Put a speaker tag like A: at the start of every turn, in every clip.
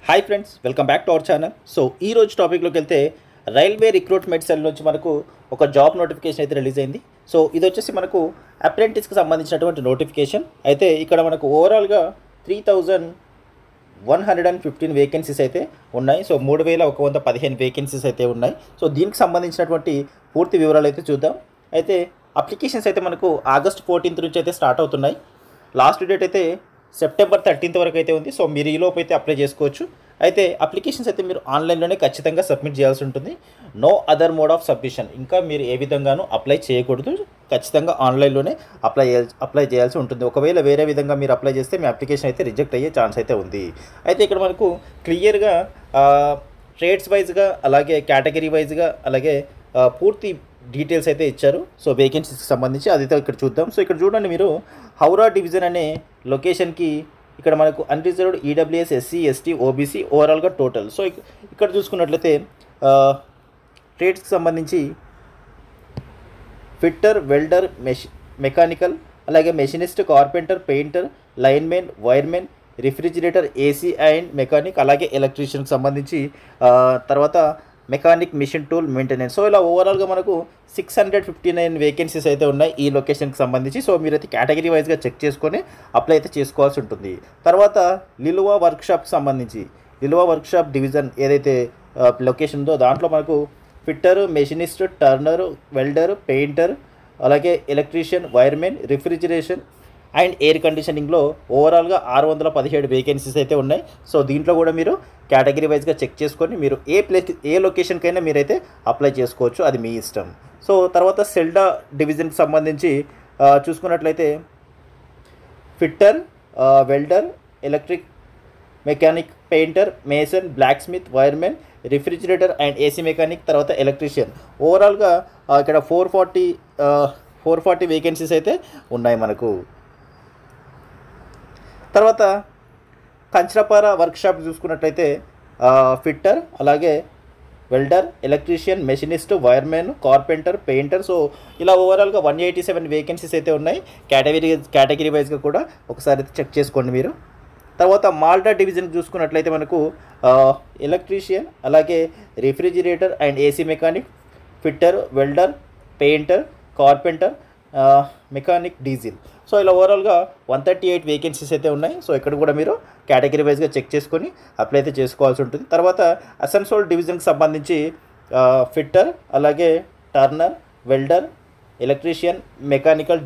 A: Hi friends, welcome back to our channel. So ఈ రోజు టాపిక్లోకి వెళ్తే రైల్వే రిక్రూట్మెంట్ సెల్ నుంచి మనకు ఒక జాబ్ నోటిఫికేషన్ అయితే రిలీజ్ అయింది. సో ఇది వచ్చేసి మనకు అప్రెంటిస్కి సంబంధించినటువంటి నోటిఫికేషన్ అయితే. ఇక్కడ మనకు ఓవరాల్గా 3115 వేకెన్సీస్ అయితే ఉన్నాయి. సో 3115 వేకెన్సీస్ అయితే ఉన్నాయి. సో దీనికి సంబంధించినటువంటి పూర్తి వివరాలు అయితే చూద్దాం. అయితే అప్లికేషన్స్ అయితే మనకు ఆగస్ట్ 14 నుంచి అయితే స్టార్ట్ అవుతున్నాయి. లాస్ట్ డేట్ అయితే సెప్టెంబర్ 13 వరకు అయితే ఉంది. సో మీరు ఈలోపు అయితే అప్లై చేసుకోవచ్చు. అయితే అప్లికేషన్స్ అయితే మీరు ఆన్లైన్లోనే ఖచ్చితంగా సబ్మిట్ చేయాల్సి ఉంటుంది. No other mode of submission, ఇంకా మీరు ఏ విధంగానూ అప్లై చేయకూడదు. ఖచ్చితంగా ఆన్లైన్లోనే అప్లై చేయాల్సి ఉంటుంది. ఒకవేళ వేరే విధంగా మీరు అప్లై చేస్తే మీ అప్లికేషన్ అయితే రిజెక్ట్ అయ్యే ఛాన్స్ అయితే ఉంది. అయితే ఇక్కడ మనకు క్లియర్గా ట్రేడ్స్ వైజ్గా, అలాగే కేటగిరీ వైజ్గా, అలాగే పూర్తి డీటెయిల్స్ అయితే ఇచ్చారు. సో వేకెన్సీస్కి సంబంధించి అదైతే ఇక్కడ చూద్దాం. సో ఇక్కడ చూడండి, మీరు హౌరా డివిజన్ అనే లొకేషన్కి ఇక్కడ మనకు unreserved EWS, SC, ST, OBC ఓవరాల్గా టోటల్. సో ఇక్కడ చూసుకున్నట్లయితే ట్రేడ్స్కి సంబంధించి ఫిట్టర్, వెల్డర్, మెకానికల్, అలాగే machinist, carpenter, painter, linemen, wiremen, refrigerator, AC and mechanic, అలాగే ఎలక్ట్రీషియన్కి సంబంధించి తర్వాత mechanic, machine tool, maintenance. So ఇలా ఓవరాల్గా మనకు 659 వేకెన్సీస్ అయితే ఉన్నాయి ఈ లొకేషన్కి సంబంధించి. సో మీరైతే కేటగిరీ వైజ్గా చెక్ చేసుకొని అప్లై అయితే చేసుకోవాల్సి ఉంటుంది. తర్వాత లిలువా వర్క్షాప్కి సంబంధించి లిలువా వర్క్షాప్ డివిజన్ ఏదైతే లొకేషన్ ఉందో దాంట్లో మనకు fitter, machinist, turner, welder, painter, అలాగే electrician, wiremen, refrigeration and air కండిషనింగ్లో ఓవరాల్గా 617 వేకెన్సీస్ అయితే ఉన్నాయి. సో దీంట్లో కూడా మీరు కేటగిరీ వైజ్గా చెక్ చేసుకొని మీరు ఏ లొకేషన్కైనా మీరైతే అప్లై చేసుకోవచ్చు, అది మీ ఇష్టం. సో తర్వాత సెల్డా డివిజన్కి సంబంధించి చూసుకున్నట్లయితే fitter, welder, electric, mechanic, painter, mason, blacksmith, wiremen, refrigerator and AC mechanic, తర్వాత ఎలక్ట్రీషియన్. ఓవరాల్గా ఇక్కడ 440 వేకెన్సీస్ అయితే ఉన్నాయి మనకు. తర్వాత కంచరపార వర్క్షాప్ చూసుకున్నట్లయితే ఫిట్టర్, అలాగే welder, electrician, machinist, wiremen, carpenter, painter. So ఇలా ఓవరాల్గా 187 వేకెన్సీస్ అయితే ఉన్నాయి. కేటగిరీ వైజ్గా కూడా ఒకసారి అయితే చెక్ చేసుకోండి మీరు. తర్వాత మాల్డా డివిజన్ చూసుకున్నట్లయితే మనకు ఎలక్ట్రీషియన్, అలాగే refrigerator and AC mechanic, fitter, welder, painter, carpenter, mechanic, diesel. So ఇలా ఓవరాల్గా 138 వేకెన్సీస్ అయితే ఉన్నాయి. సో ఇక్కడ కూడా మీరు కేటగిరీ వైజ్గా చెక్ చేసుకొని అప్లై అయితే చేసుకోవాల్సి ఉంటుంది. తర్వాత అసన్సోల్ డివిజన్కి సంబంధించి ఫిట్టర్, అలాగే Turner, welder, electrician, mechanical,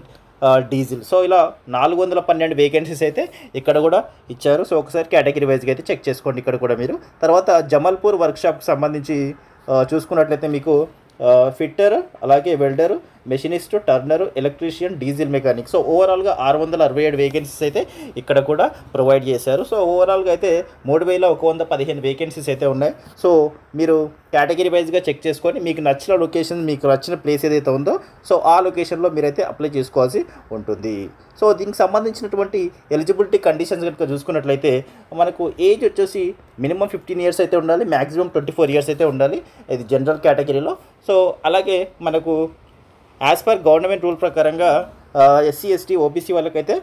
A: diesel. So ఇలా 412 వేకెన్సీస్ అయితే ఇక్కడ కూడా ఇచ్చారు. సో ఒకసారి కేటగిరీ వైజ్గా అయితే చెక్ చేసుకోండి ఇక్కడ కూడా మీరు. తర్వాత జమల్పూర్ వర్క్షాప్కి సంబంధించి చూసుకున్నట్లయితే మీకు ఫిట్టర్, అలాగే welder, machinist, turner, electrician, diesel mechanic. So ఓవరాల్గా 667 వేకెన్సీస్ అయితే ఇక్కడ కూడా ప్రొవైడ్ చేశారు. సో ఓవరాల్గా అయితే 3115 వేకెన్సీస్ అయితే ఉన్నాయి. సో మీరు కేటగిరీ వైజ్గా చెక్ చేసుకొని మీకు నచ్చిన లొకేషన్, మీకు నచ్చిన ప్లేస్ ఏదైతే ఉందో సో ఆ లొకేషన్లో మీరైతే అప్లై చేసుకోవాల్సి ఉంటుంది. సో దీనికి సంబంధించినటువంటి ఎలిజిబిలిటీ కండిషన్స్ కనుక చూసుకున్నట్లయితే మనకు ఏజ్ వచ్చేసి మినిమం 15 ఇయర్స్ అయితే ఉండాలి, మ్యాక్సిమం 24 ఇయర్స్ అయితే ఉండాలి, ఇది జనరల్ కేటగిరీలో. సో అలాగే మనకు యాజ్ పర్ గవర్నమెంట్ రూల్ ప్రకారంగా ఎస్సీ, ఎస్టీ, ఓబీసీ వాళ్ళకైతే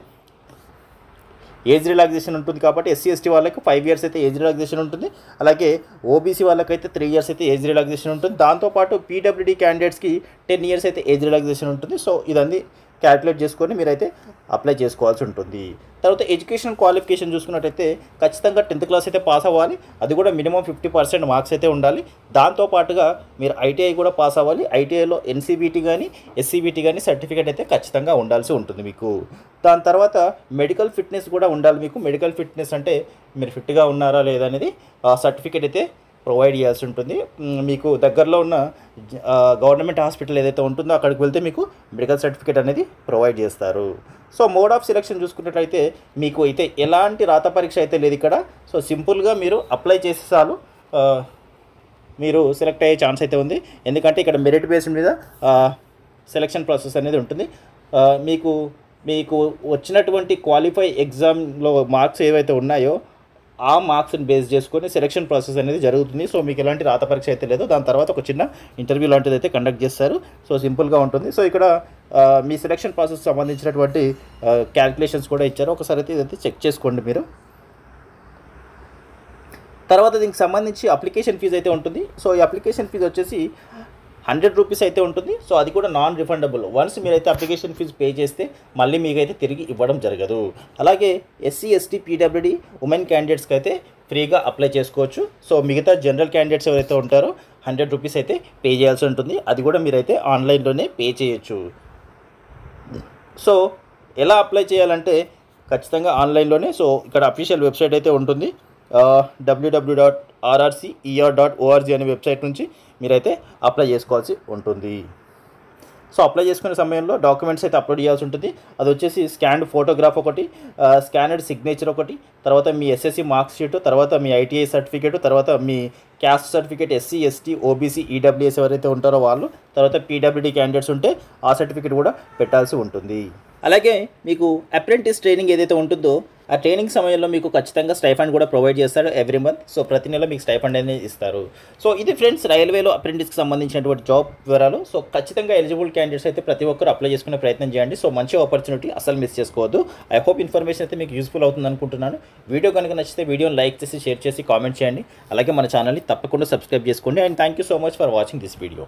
A: ఏజ్ రిలాక్సేషన్ ఉంటుంది. కాబట్టి ఎస్సీ, ఎస్టీ వాళ్ళకి 5 ఇయర్స్ అయితే ఏజ్ రిలాక్సేషన్ ఉంటుంది. అలాగే ఓబీసీ వాళ్ళకైతే 3 ఇయర్స్ అయితే ఏజ్ రిలాక్సేషన్ ఉంటుంది. దాంతోపాటు పీడబ్ల్యూడీ క్యాండిడేట్స్కి 10 ఇయర్స్ అయితే ఏజ్ రిలాక్సేషన్ ఉంటుంది. సో ఇదన్నీ క్యాలిక్యులేట్ చేసుకొని మీరైతే అప్లై చేసుకోవాల్సి ఉంటుంది. తర్వాత ఎడ్యుకేషన్ క్వాలిఫికేషన్ చూసుకున్నట్టయితే ఖచ్చితంగా 10th క్లాస్ అయితే పాస్ అవ్వాలి, అది కూడా మినిమం 50% మార్క్స్ అయితే ఉండాలి. దాంతోపాటుగా మీరు ఐటీఐ కూడా పాస్ అవ్వాలి. ఐటీఐలో ఎన్సీబీటీ కానీ ఎస్సీబీటీ కానీ సర్టిఫికేట్ అయితే ఖచ్చితంగా ఉండాల్సి ఉంటుంది మీకు. దాని తర్వాత మెడికల్ ఫిట్నెస్ కూడా ఉండాలి మీకు. మెడికల్ ఫిట్నెస్ అంటే మీరు ఫిట్గా ఉన్నారా లేదా అనేది సర్టిఫికేట్ అయితే ప్రొవైడ్ చేయాల్సి ఉంటుంది. మీకు దగ్గరలో ఉన్న గవర్నమెంట్ హాస్పిటల్ ఏదైతే ఉంటుందో అక్కడికి వెళ్తే మీకు మెడికల్ సర్టిఫికేట్ అనేది ప్రొవైడ్ చేస్తారు. సో మోడ్ ఆఫ్ సెలెక్షన్ చూసుకున్నట్లయితే మీకు అయితే ఎలాంటి రాత పరీక్ష అయితే లేదు ఇక్కడ. సో సింపుల్గా మీరు అప్లై చేసి చాలు మీరు సెలెక్ట్ అయ్యే ఛాన్స్ అయితే ఉంది. ఎందుకంటే ఇక్కడ మెరిట్ బేస్ మీద సెలెక్షన్ ప్రాసెస్ అనేది ఉంటుంది. మీకు వచ్చినటువంటి క్వాలిఫై ఎగ్జామ్లో మార్క్స్ ఏవైతే ఉన్నాయో ఆ మార్క్స్ని బేస్ చేసుకొని సెలక్షన్ ప్రాసెస్ అనేది జరుగుతుంది. సో మీకు ఎలాంటి రాత పరీక్ష అయితే లేదు. దాని తర్వాత ఒక చిన్న ఇంటర్వ్యూ లాంటిది అయితే కండక్ట్ చేస్తారు. సో సింపుల్గా ఉంటుంది. సో ఇక్కడ మీ సెలక్షన్ ప్రాసెస్ సంబంధించినటువంటి క్యాలిక్యులేషన్స్ కూడా ఇచ్చారు. ఒకసారి అయితే ఇదైతే చెక్ చేసుకోండి మీరు. తర్వాత దీనికి సంబంధించి అప్లికేషన్ ఫీజు అయితే ఉంటుంది. సో ఈ అప్లికేషన్ ఫీజు వచ్చేసి 100 రూపీస్ అయితే ఉంటుంది. సో అది కూడా నాన్ రిఫండబుల్. వన్స్ మీరైతే అప్లికేషన్ ఫీజు పే చేస్తే మళ్ళీ మీకైతే తిరిగి ఇవ్వడం జరగదు. అలాగే ఎస్సీ ఎస్టీ పీడబ్ల్యూడీ ఉమెన్ క్యాండిడేట్స్కి అయితే ఫ్రీగా అప్లై చేసుకోవచ్చు. సో మిగతా జనరల్ క్యాండిడేట్స్ ఎవరైతే ఉంటారో 100 రూపీస్ అయితే పే చేయాల్సి ఉంటుంది. అది కూడా మీరైతే ఆన్లైన్లోనే పే చేయొచ్చు. సో ఎలా అప్లై చేయాలంటే ఖచ్చితంగా ఆన్లైన్లోనే. సో ఇక్కడ అఫీషియల్ వెబ్సైట్ అయితే ఉంటుంది. www.rrcer.org అనే వెబ్సైట్ నుంచి మీరైతే అప్లై చేసుకోవాల్సి ఉంటుంది. సో అప్లై చేసుకునే సమయంలో డాక్యుమెంట్స్ అయితే అప్లోడ్ చేయాల్సి ఉంటుంది. అది వచ్చేసి స్కాన్డ్ ఫోటోగ్రాఫ్ ఒకటి, స్కానర్డ్ సిగ్నేచర్ ఒకటి, తర్వాత మీ ఎస్ఎస్సి మార్క్స్ షీట్, తర్వాత మీ ఐటీఐ సర్టిఫికేట్, తర్వాత మీ caste certificate, SC ST OBC EWS ఎవరైతే ఉంటారో వాళ్ళు, తర్వాత పీడబ్ల్యూడీ క్యాండిడేట్స్ ఉంటే ఆ సర్టిఫికేట్ కూడా పెట్టాల్సి ఉంటుంది. అలాగే మీకు అప్రెంటిస్ ట్రైనింగ్ ఏదైతే ఉంటుందో ఆ ట్రైనింగ్ సమయంలో మీకు ఖచ్చితంగా స్టైఫండ్ కూడా ప్రొవైడ్ చేస్తాడు ఎవ్రీ మంత్. సో ప్రతి నెల మీకు స్టైఫండ్ అనేది ఇస్తారు. సో ఇది ఫ్రెండ్స్ రైల్వేలో అప్రెంటిస్కి సంబంధించినటువంటి జాబ్ వివరాలు. సో ఖచ్చితంగా ఎలిజిబుల్ క్యాండిడేట్స్ అయితే ప్రతి ఒక్కరు అప్లై చేసుకునే ప్రయత్నం చేయండి. సో మంచి ఆపర్చునిటీ, అసలు మిస్ చేసుకోవద్దు. ఐ హోప్ ఇన్ఫర్మేషన్ అయితే మీకు యూస్ఫుల్ అవుతుంది అనుకుంటున్నాను. వీడియో కనుక నచ్చితే వీడియోని లైక్ చేసి షేర్ చేసి కామెంట్ చేయండి. అలాగే మన ఛానల్ని తప్పకుండా సబ్స్క్రైబ్ చేసుకోండి. And thank you so much for watching this video.